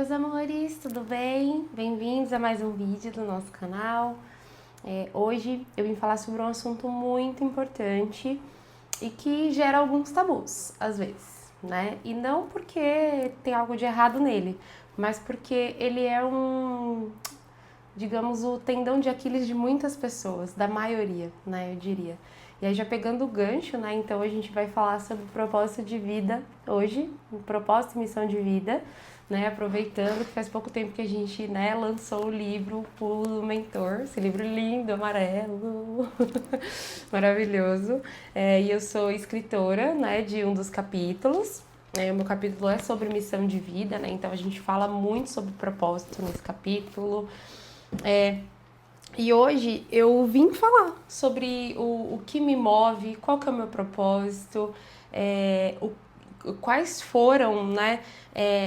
meus amores, tudo bem? Bem-vindos a mais um vídeo do nosso canal. Hoje eu vim falar sobre um assunto muito importante e que gera alguns tabus, às vezes, né? E não porque tem algo de errado nele, mas porque ele é digamos, o tendão de Aquiles de muitas pessoas, da maioria, né, eu diria. E aí já pegando o gancho, né, então a gente vai falar sobre propósito de vida hoje, propósito e missão de vida, né, aproveitando que faz pouco tempo que a gente, né, lançou o livro O Pulo do Mentor, esse livro lindo, amarelo, maravilhoso, e eu sou escritora, né, de um dos capítulos. O meu capítulo é sobre missão de vida, né, então a gente fala muito sobre propósito nesse capítulo. E hoje eu vim falar sobre o que me move, qual que é o meu propósito, quais foram, né,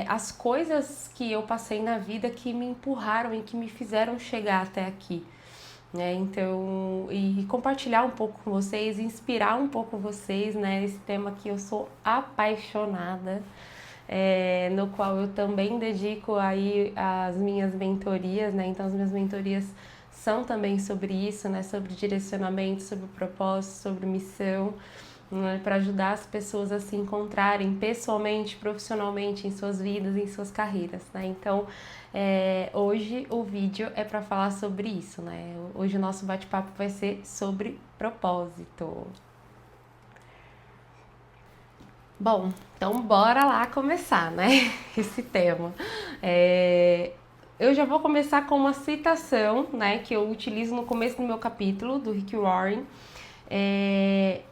as coisas que eu passei na vida que me empurraram e que me fizeram chegar até aqui. Então, e compartilhar um pouco com vocês, inspirar um pouco vocês, né, esse tema que eu sou apaixonada. No qual eu também dedico aí as minhas mentorias, né? Então as minhas mentorias são também sobre isso, né? Sobre direcionamento, sobre propósito, sobre missão, né? Para ajudar as pessoas a se encontrarem pessoalmente, profissionalmente em suas vidas, em suas carreiras, né? Então hoje o vídeo é para falar sobre isso, né? Hoje o nosso bate-papo vai ser sobre propósito. Bom, então bora lá começar, né? Esse tema. Eu já vou começar com uma citação, né, que eu utilizo no começo do meu capítulo, do Rick Warren.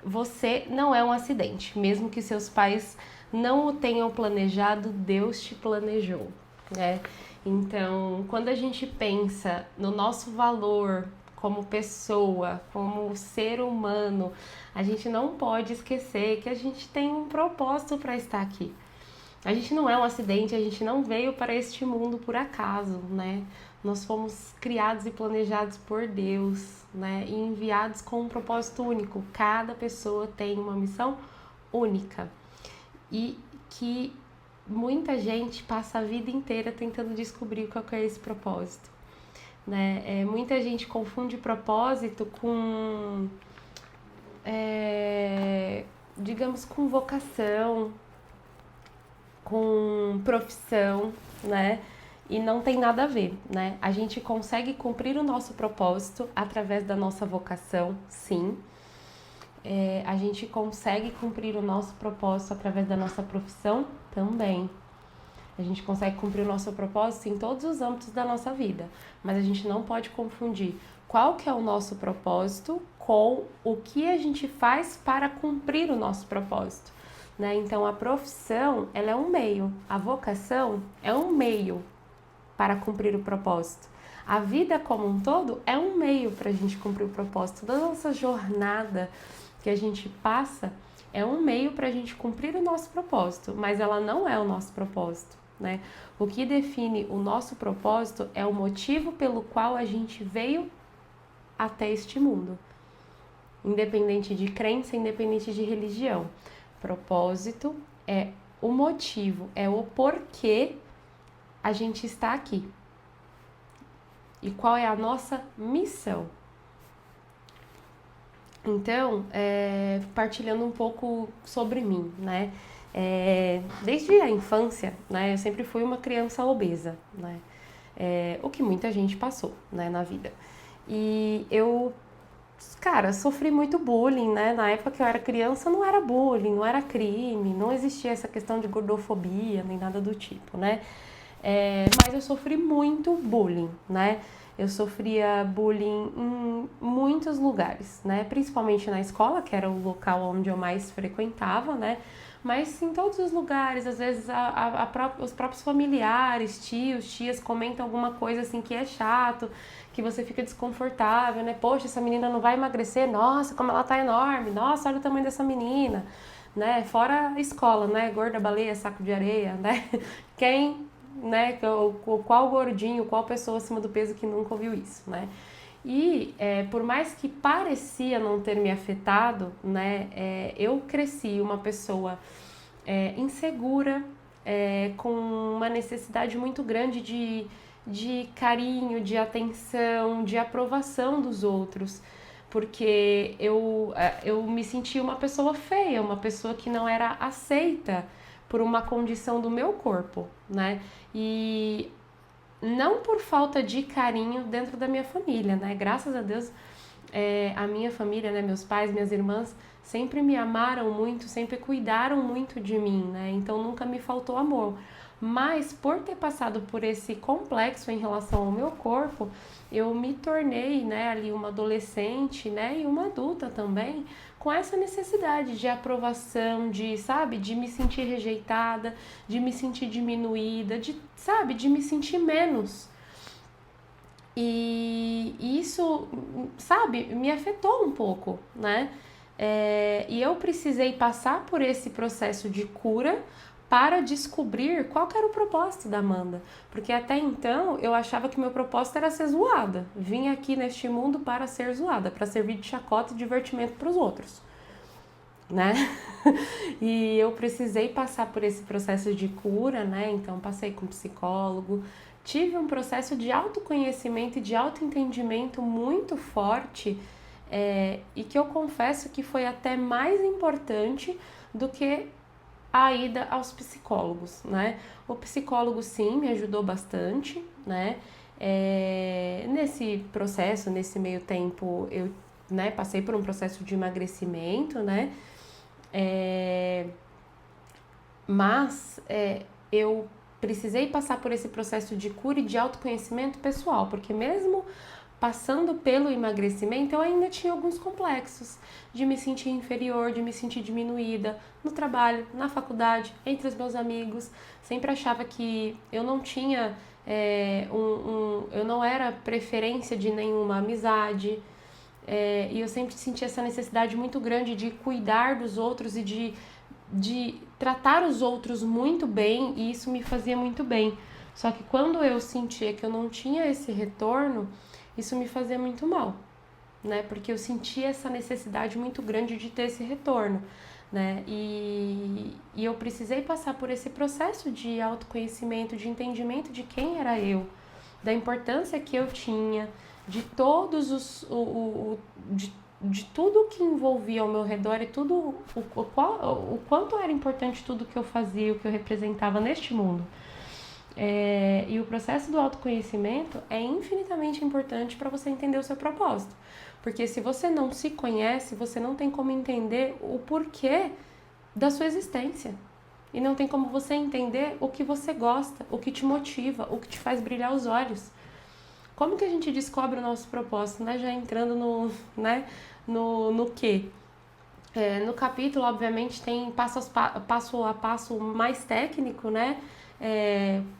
Você não é um acidente, mesmo que seus pais não o tenham planejado, Deus te planejou, né? Então, quando a gente pensa no nosso valor como pessoa, como ser humano, a gente não pode esquecer que a gente tem um propósito para estar aqui. A gente não é um acidente, a gente não veio para este mundo por acaso, né? Nós fomos criados e planejados por Deus, né? E enviados com um propósito único. Cada pessoa tem uma missão única. E que muita gente passa a vida inteira tentando descobrir qual que é esse propósito, né? Muita gente confunde propósito com, digamos, com vocação, com profissão, né? E não tem nada a ver, né? A gente consegue cumprir o nosso propósito através da nossa vocação, sim. A gente consegue cumprir o nosso propósito através da nossa profissão também. A gente consegue cumprir o nosso propósito em todos os âmbitos da nossa vida, mas a gente não pode confundir qual que é o nosso propósito com o que a gente faz para cumprir o nosso propósito, né? Então a profissão, ela é um meio, a vocação é um meio para cumprir o propósito. A vida como um todo é um meio para a gente cumprir o propósito. Toda a nossa jornada que a gente passa é um meio para a gente cumprir o nosso propósito, mas ela não é o nosso propósito, né? O que define o nosso propósito é o motivo pelo qual a gente veio até este mundo, independente de crença, independente de religião. Propósito é o motivo, é o porquê a gente está aqui. E qual é a nossa missão? Então, partilhando um pouco sobre mim, né? Desde a infância, né, eu sempre fui uma criança obesa, né? O que muita gente passou, né, na vida. E eu, cara, sofri muito bullying, né? Na época que eu era criança não era bullying, não era crime, não existia essa questão de gordofobia, nem nada do tipo, né? Mas eu sofri muito bullying, né? Eu sofria bullying em muitos lugares, né? Principalmente na escola, que era o local onde eu mais frequentava, né? Mas em todos os lugares, às vezes os próprios familiares, tios, tias comentam alguma coisa assim que é chato, que você fica desconfortável, né? Poxa, essa menina não vai emagrecer, nossa, como ela tá enorme, nossa, olha o tamanho dessa menina, né? Fora a escola, né? Gorda, baleia, saco de areia, né? Quem, né? Qual gordinho, qual pessoa acima do peso que nunca ouviu isso, né? E por mais que parecia não ter me afetado, né? Eu cresci uma pessoa insegura, com uma necessidade muito grande de carinho, de atenção, de aprovação dos outros, porque eu me sentia uma pessoa feia, uma pessoa que não era aceita por uma condição do meu corpo, né? E não por falta de carinho dentro da minha família, né? Graças a Deus, a minha família, né? Meus pais, minhas irmãs sempre me amaram muito, sempre cuidaram muito de mim, né? Então nunca me faltou amor. Mas por ter passado por esse complexo em relação ao meu corpo, eu me tornei, né, ali uma adolescente, né, e uma adulta também, com essa necessidade de aprovação, de, sabe, de me sentir rejeitada, de me sentir diminuída, de, sabe, de me sentir menos. E isso, sabe, me afetou um pouco, né? E eu precisei passar por esse processo de cura para descobrir qual que era o propósito da Amanda. Porque até então eu achava que meu propósito era ser zoada. Vim aqui neste mundo para ser zoada, para servir de chacota e divertimento para os outros, né? E eu precisei passar por esse processo de cura, né? Então passei com psicólogo, tive um processo de autoconhecimento e de autoentendimento muito forte, e que eu confesso que foi até mais importante do que a ida aos psicólogos, né? O psicólogo, sim, me ajudou bastante, né? Nesse processo, nesse meio tempo, eu, né, passei por um processo de emagrecimento, né? Mas eu precisei passar por esse processo de cura e de autoconhecimento pessoal, porque mesmo passando pelo emagrecimento, eu ainda tinha alguns complexos de me sentir inferior, de me sentir diminuída no trabalho, na faculdade, entre os meus amigos. Sempre achava que eu não tinha, eu não era preferência de nenhuma amizade, e eu sempre sentia essa necessidade muito grande de cuidar dos outros e de tratar os outros muito bem, e isso me fazia muito bem. Só que quando eu sentia que eu não tinha esse retorno, isso me fazia muito mal, né? Porque eu sentia essa necessidade muito grande de ter esse retorno, né? E eu precisei passar por esse processo de autoconhecimento, de entendimento de quem era eu, da importância que eu tinha, de todos os... de tudo que envolvia ao meu redor e tudo o quanto era importante tudo que eu fazia, o que eu representava neste mundo. E o processo do autoconhecimento é infinitamente importante para você entender o seu propósito. Porque se você não se conhece, você não tem como entender o porquê da sua existência. E não tem como você entender o que você gosta, o que te motiva, o que te faz brilhar os olhos. Como que a gente descobre o nosso propósito, né? Já entrando no quê? No capítulo, obviamente, tem passo a passo mais técnico, né?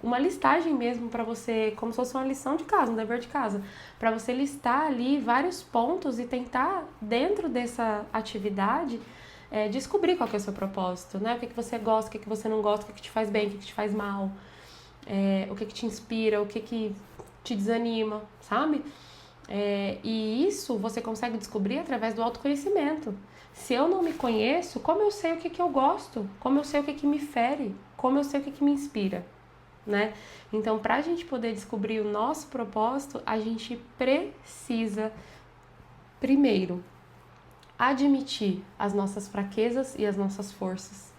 Uma listagem mesmo para você, como se fosse uma lição de casa, um dever de casa, para você listar ali vários pontos e tentar, dentro dessa atividade, descobrir qual que é o seu propósito, né? O que você gosta, o que você não gosta, o que te faz bem, o que te faz mal, o que te inspira, o que te desanima, sabe? E isso você consegue descobrir através do autoconhecimento. Se eu não me conheço, como eu sei o que eu gosto? Como eu sei o que me fere? Como eu sei o que me inspira? Né? Então, para a gente poder descobrir o nosso propósito, a gente precisa, primeiro, admitir as nossas fraquezas e as nossas forças.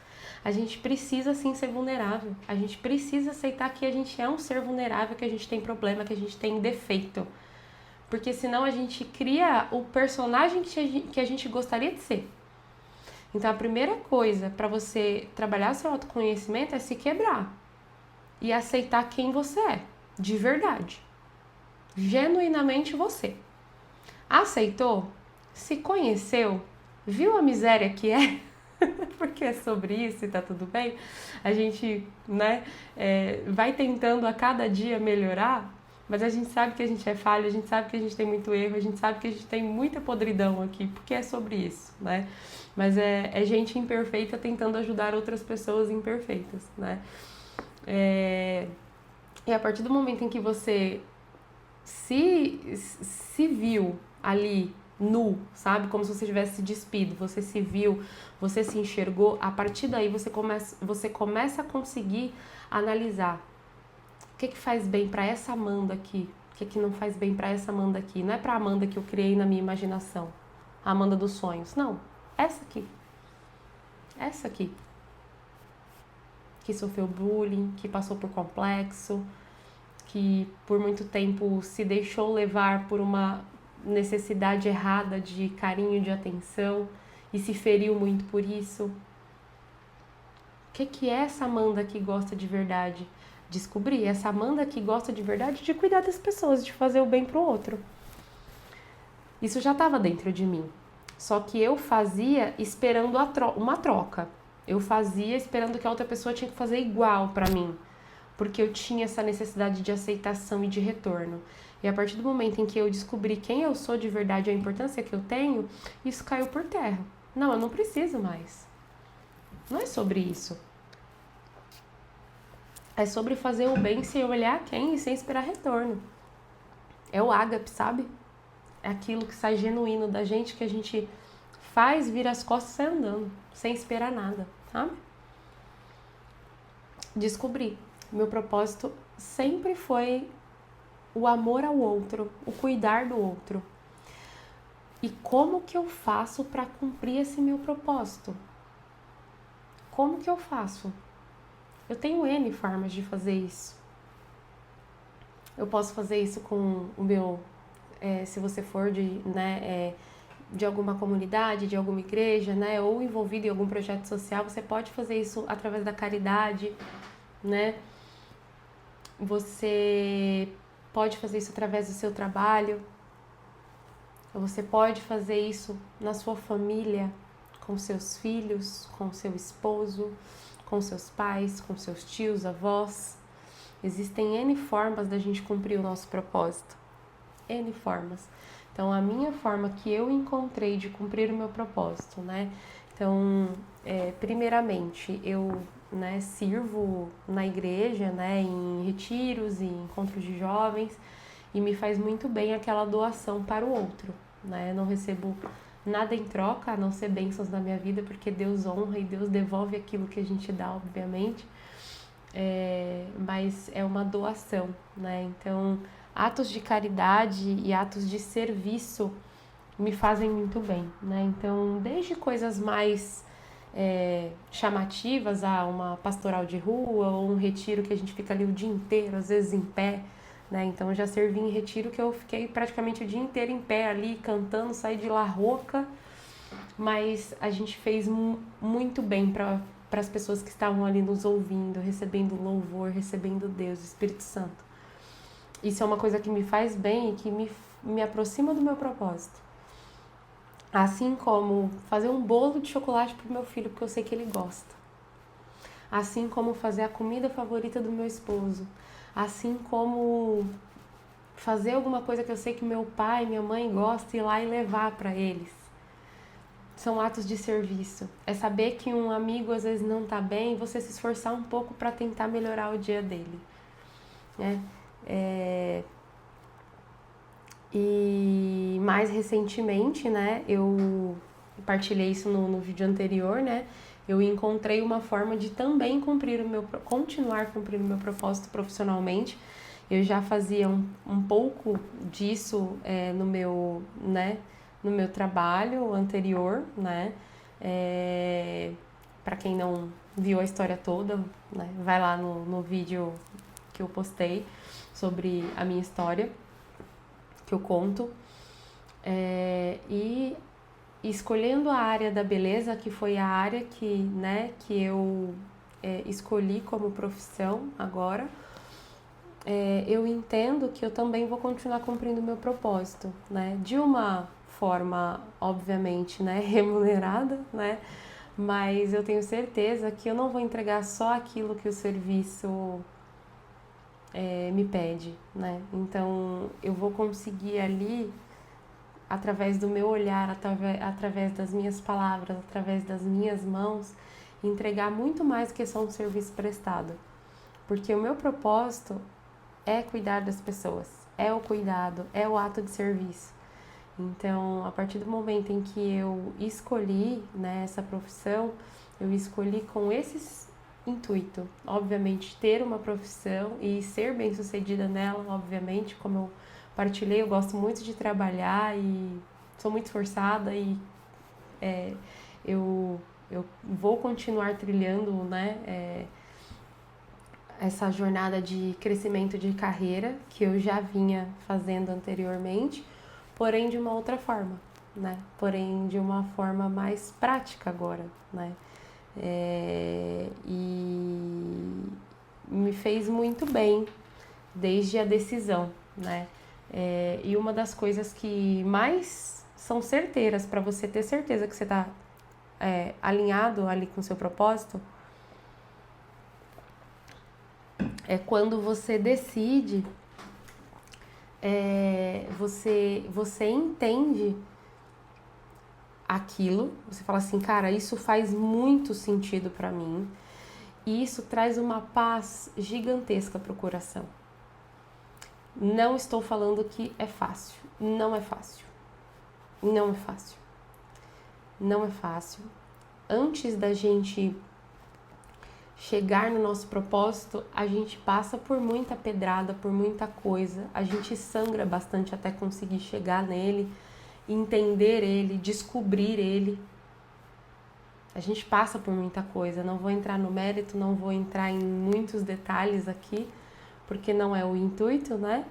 A gente precisa, sim, ser vulnerável. A gente precisa aceitar que a gente é um ser vulnerável, que a gente tem problema, que a gente tem defeito. Porque senão a gente cria o personagem que a gente gostaria de ser. Então a primeira coisa para você trabalhar seu autoconhecimento é se quebrar e aceitar quem você é, de verdade. Genuinamente você. Aceitou? Se conheceu? Viu a miséria que é? Porque é sobre isso e tá tudo bem? A gente, né, vai tentando a cada dia melhorar. Mas a gente sabe que a gente é falho, a gente sabe que a gente tem muito erro, a gente sabe que a gente tem muita podridão aqui, porque é sobre isso, né? Mas é gente imperfeita tentando ajudar outras pessoas imperfeitas, né? E a partir do momento em que você se viu ali nu, sabe? Como se você tivesse se despido, você se viu, você se enxergou. A partir daí você começa a conseguir analisar o que faz bem para essa Amanda aqui, o que não faz bem para essa Amanda aqui. Não é para a Amanda que eu criei na minha imaginação, a Amanda dos sonhos, não, essa aqui, que sofreu bullying, que passou por complexo, que por muito tempo se deixou levar por uma necessidade errada de carinho, de atenção e se feriu muito por isso. O que é essa Amanda que gosta de verdade? Descobrir essa Amanda que gosta de verdade de cuidar das pessoas, de fazer o bem pro outro. Isso já estava dentro de mim. Só que eu fazia esperando uma troca. Eu fazia esperando que a outra pessoa tinha que fazer igual para mim. Porque eu tinha essa necessidade de aceitação e de retorno. E a partir do momento em que eu descobri quem eu sou de verdade, a importância que eu tenho, isso caiu por terra. Não, eu não preciso mais. Não é sobre isso. É sobre fazer o bem sem olhar quem e sem esperar retorno. É o ágape, sabe? É aquilo que sai genuíno da gente, que a gente faz, vira as costas e sai andando, sem esperar nada, sabe? Descobri. Meu propósito sempre foi o amor ao outro, o cuidar do outro. E como que eu faço para cumprir esse meu propósito? Como que eu faço? Eu tenho N formas de fazer isso. Eu posso fazer isso com o meu, se você for de alguma comunidade, de alguma igreja, né, ou envolvido em algum projeto social, você pode fazer isso através da caridade, né? Você pode fazer isso através do seu trabalho. Você pode fazer isso na sua família, com seus filhos, com seu esposo, com seus pais, com seus tios, avós. Existem N formas da gente cumprir o nosso propósito. N formas. Então, a minha forma que eu encontrei de cumprir o meu propósito, né? Então, primeiramente, eu sirvo na igreja, né, em retiros e encontros de jovens, e me faz muito bem aquela doação para o outro, né? Eu não recebo nada em troca, a não ser bênçãos na minha vida, porque Deus honra e Deus devolve aquilo que a gente dá, obviamente. Mas é uma doação, né? Então, atos de caridade e atos de serviço me fazem muito bem, né? Então, desde coisas mais chamativas, uma pastoral de rua ou um retiro que a gente fica ali o dia inteiro, às vezes em pé, né? Então, eu já servi em retiro que eu fiquei praticamente o dia inteiro em pé ali, cantando, saí de lá rouca, mas a gente fez muito bem para as pessoas que estavam ali nos ouvindo, recebendo louvor, recebendo Deus, o Espírito Santo. Isso é uma coisa que me faz bem e que me aproxima do meu propósito. Assim como fazer um bolo de chocolate pro meu filho, porque eu sei que ele gosta. Assim como fazer a comida favorita do meu esposo. Assim como fazer alguma coisa que eu sei que meu pai e minha mãe gostam e ir lá e levar para eles. São atos de serviço. É saber que um amigo às vezes não tá bem e você se esforçar um pouco para tentar melhorar o dia dele, né? E mais recentemente, né, eu partilhei isso no vídeo anterior, né, eu encontrei uma forma de também continuar cumprindo o meu propósito profissionalmente. Eu já fazia um pouco disso no meu trabalho anterior, né, para quem não viu a história toda, né, vai lá no vídeo que eu postei sobre a minha história, que eu conto, e escolhendo a área da beleza, que foi a área que eu escolhi como profissão agora, eu entendo que eu também vou continuar cumprindo o meu propósito, né? De uma forma, obviamente, né, remunerada, né? Mas eu tenho certeza que eu não vou entregar só aquilo que o serviço me pede, né? Então, eu vou conseguir ali, através do meu olhar, através das minhas palavras, através das minhas mãos, entregar muito mais do que só um serviço prestado. Porque o meu propósito é cuidar das pessoas, é o cuidado, é o ato de serviço. Então, a partir do momento em que eu escolhi, né, essa profissão, eu escolhi com esse intuito. Obviamente, ter uma profissão e ser bem-sucedida nela, obviamente, como eu partilhei, eu gosto muito de trabalhar e sou muito esforçada e eu, eu vou continuar trilhando, né, essa jornada de crescimento de carreira que eu já vinha fazendo anteriormente, porém de uma outra forma, né? Porém de uma forma mais prática agora, né? E me fez muito bem desde a decisão, né? E uma das coisas que mais são certeiras para você ter certeza que você está alinhado ali com o seu propósito é quando você decide, você entende aquilo, você fala assim, cara, isso faz muito sentido para mim e isso traz uma paz gigantesca pro coração. Não estou falando que é fácil, não é fácil, não é fácil, não é fácil. Antes da gente chegar no nosso propósito, a gente passa por muita pedrada, por muita coisa, a gente sangra bastante até conseguir chegar nele, entender ele, descobrir ele. A gente passa por muita coisa, não vou entrar no mérito, não vou entrar em muitos detalhes aqui, porque não é o intuito, né?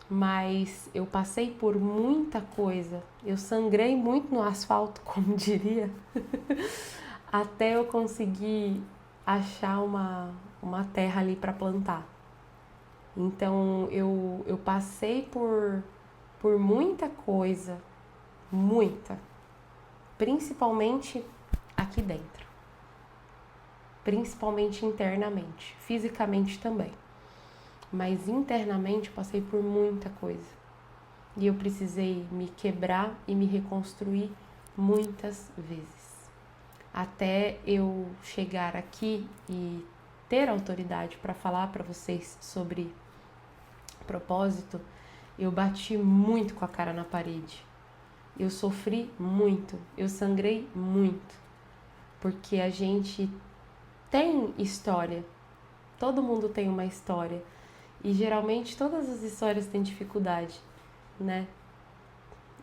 Mas eu passei por muita coisa, eu sangrei muito no asfalto, como diria, até eu conseguir achar uma terra ali para plantar. Então eu passei por muita coisa, muita, principalmente aqui dentro, principalmente internamente, fisicamente também, mas internamente eu passei por muita coisa e eu precisei me quebrar e me reconstruir muitas vezes. Até eu chegar aqui e ter autoridade para falar para vocês sobre propósito, eu bati muito com a cara na parede. Eu sofri muito, eu sangrei muito, porque a gente tem história, todo mundo tem uma história e geralmente todas as histórias têm dificuldade, né?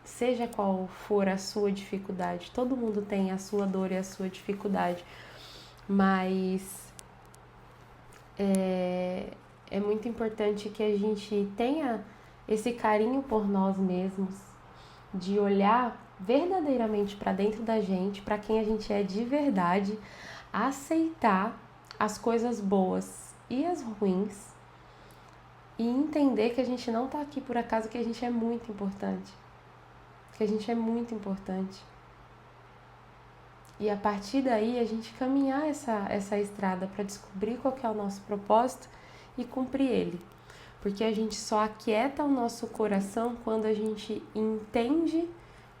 Seja qual for a sua dificuldade, todo mundo tem a sua dor e a sua dificuldade, mas é muito importante que a gente tenha esse carinho por nós mesmos, de olhar verdadeiramente para dentro da gente, para quem a gente é de verdade, aceitar as coisas boas e as ruins e entender que a gente não está aqui por acaso, que a gente é muito importante. Que a gente é muito importante. E a partir daí a gente caminhar essa estrada para descobrir qual que é o nosso propósito e cumprir ele. Porque a gente só aquieta o nosso coração quando a gente entende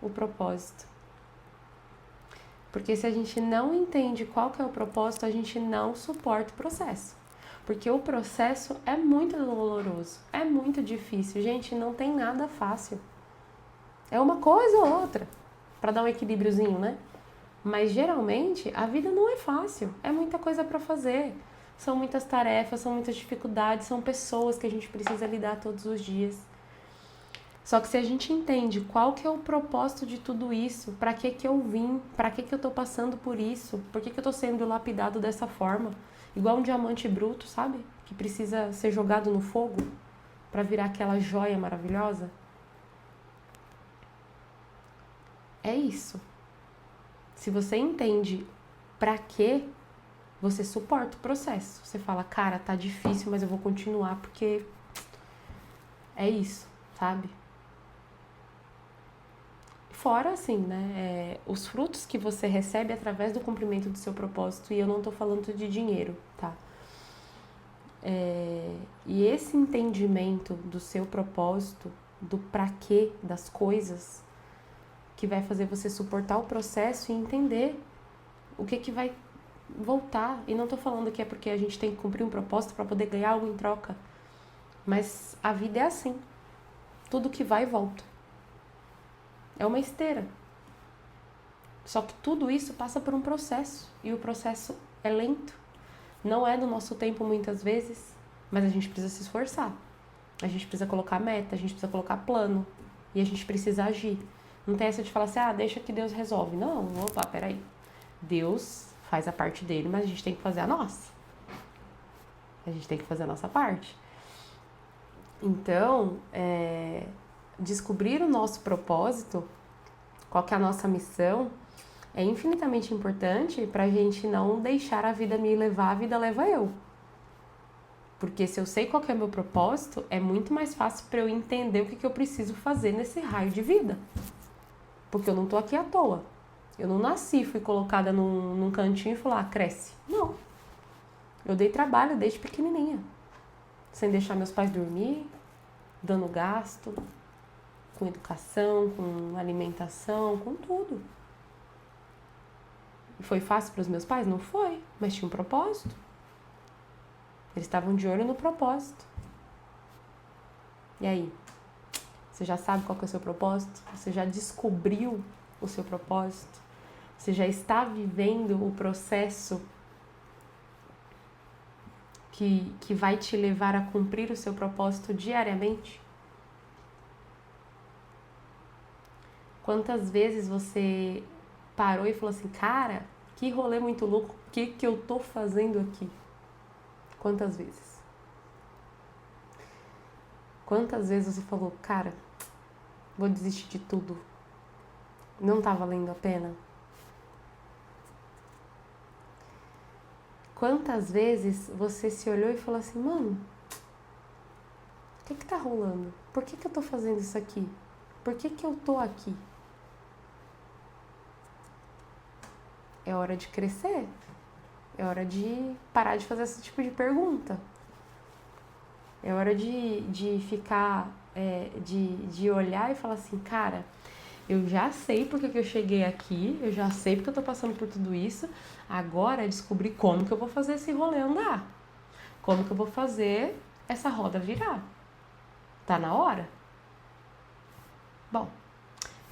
o propósito. Porque se a gente não entende qual que é o propósito, a gente não suporta o processo. Porque o processo é muito doloroso, é muito difícil. Gente, não tem nada fácil. É uma coisa ou outra, para dar um equilíbriozinho, né? Mas geralmente a vida não é fácil, é muita coisa para fazer. São muitas tarefas, são muitas dificuldades, são pessoas que a gente precisa lidar todos os dias. Só que se a gente entende qual que é o propósito de tudo isso, para que eu vim, para que eu tô passando por isso, por que eu tô sendo lapidado dessa forma, igual um diamante bruto, sabe? Que precisa ser jogado no fogo para virar aquela joia maravilhosa. É isso. Se você entende pra quê, você suporta o processo. Você fala, cara, tá difícil, mas eu vou continuar porque é isso, sabe? Fora, assim, né, os frutos que você recebe através do cumprimento do seu propósito, e eu não tô falando de dinheiro, tá? E esse entendimento do seu propósito, do pra quê das coisas, que vai fazer você suportar o processo e entender o que vai voltar. E não tô falando que é porque a gente tem que cumprir um propósito para poder ganhar algo em troca, mas a vida é assim, tudo que vai volta. É uma esteira. Só que tudo isso passa por um processo. E o processo é lento. Não é do nosso tempo muitas vezes. Mas a gente precisa se esforçar. A gente precisa colocar meta, a gente precisa colocar plano. E a gente precisa agir. Não tem essa de falar assim, deixa que Deus resolve. Não, opa, peraí. Deus faz a parte dele, mas a gente tem que fazer a nossa. A gente tem que fazer a nossa parte. Então, descobrir o nosso propósito, qual que é a nossa missão, é infinitamente importante pra gente não deixar a vida me levar, a vida leva eu. Porque se eu sei qual que é o meu propósito, é muito mais fácil para eu entender o que eu preciso fazer nesse raio de vida. Porque eu não tô aqui à toa. Eu não nasci, fui colocada num cantinho e fui lá, cresce. Não. Eu dei trabalho desde pequenininha. Sem deixar meus pais dormir, dando gasto, com educação, com alimentação, com tudo. Foi fácil para os meus pais? Não foi, mas tinha um propósito. Eles estavam de olho no propósito. E aí? Você já sabe qual que é o seu propósito? Você já descobriu o seu propósito? Você já está vivendo o processo que vai te levar a cumprir o seu propósito diariamente? Quantas vezes você parou e falou assim, cara, que rolê muito louco, o que eu tô fazendo aqui? Quantas vezes? Quantas vezes você falou, cara, vou desistir de tudo, não tá valendo a pena? Quantas vezes você se olhou e falou assim, mano, o que tá rolando? Por que eu tô fazendo isso aqui? Por que eu tô aqui? É hora de crescer. É hora de parar de fazer esse tipo de pergunta. É hora de ficar, de olhar e falar assim, cara, eu já sei porque que eu cheguei aqui, eu já sei porque eu tô passando por tudo isso, agora é descobrir como que eu vou fazer esse rolê andar. Como que eu vou fazer essa roda virar. Tá na hora? Bom,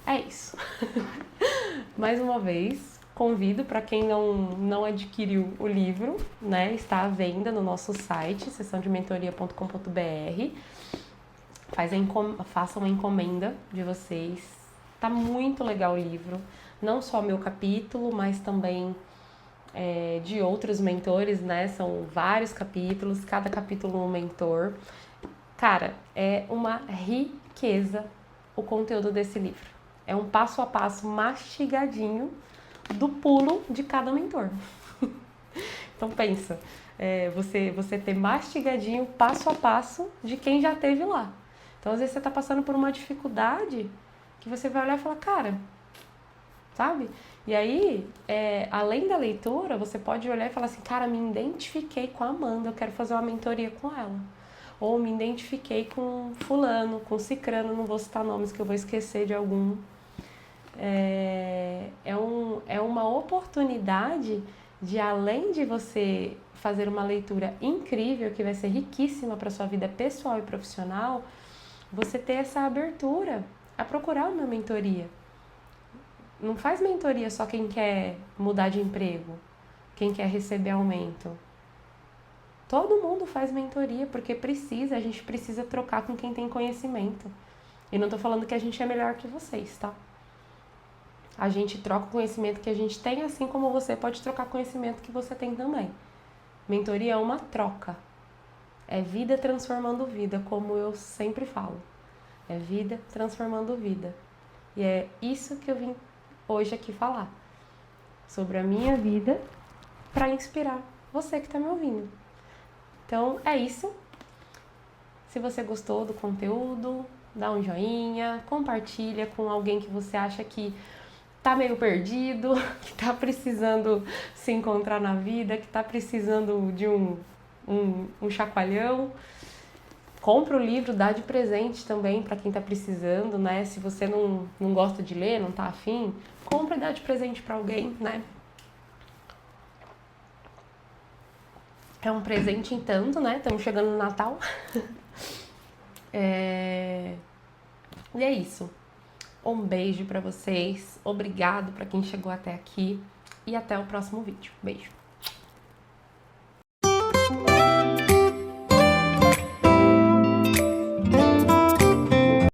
é isso. Mais uma vez, convido para quem não adquiriu o livro, né? Está à venda no nosso site, sessãodementoria.com.br. Façam a encomenda de vocês. Tá muito legal o livro. Não só meu capítulo, mas também de outros mentores, né? São vários capítulos, cada capítulo um mentor. Cara, é uma riqueza o conteúdo desse livro. É um passo a passo mastigadinho do pulo de cada mentor. Então pensa, você ter mastigadinho passo a passo de quem já esteve lá. Então às vezes você está passando por uma dificuldade que você vai olhar e falar, cara, sabe? E aí, além da leitura, você pode olhar e falar assim, cara, me identifiquei com a Amanda, eu quero fazer uma mentoria com ela. Ou me identifiquei com fulano, com cicrano, não vou citar nomes que eu vou esquecer de algum. É uma oportunidade de, além de você fazer uma leitura incrível, que vai ser riquíssima para sua vida pessoal e profissional, você ter essa abertura a procurar uma mentoria. Não faz mentoria só quem quer mudar de emprego, quem quer receber aumento. Todo mundo faz mentoria porque a gente precisa trocar com quem tem conhecimento. E não tô falando que a gente é melhor que vocês, tá? A gente troca o conhecimento que a gente tem, assim como você pode trocar conhecimento que você tem também. Mentoria é uma troca. É vida transformando vida, como eu sempre falo. É vida transformando vida. E é isso que eu vim hoje aqui falar. Sobre a minha vida para inspirar você que está me ouvindo. Então é isso. Se você gostou do conteúdo, dá um joinha, compartilha com alguém que você acha que tá meio perdido, que tá precisando se encontrar na vida, que tá precisando de um chacoalhão. Compra o livro, dá de presente também para quem tá precisando, né? Se você não gosta de ler, não tá afim, compra e dá de presente para alguém, né? É um presente em tanto, né? Estamos chegando no Natal. E é isso. Um beijo para vocês, obrigado para quem chegou até aqui e até o próximo vídeo. Beijo!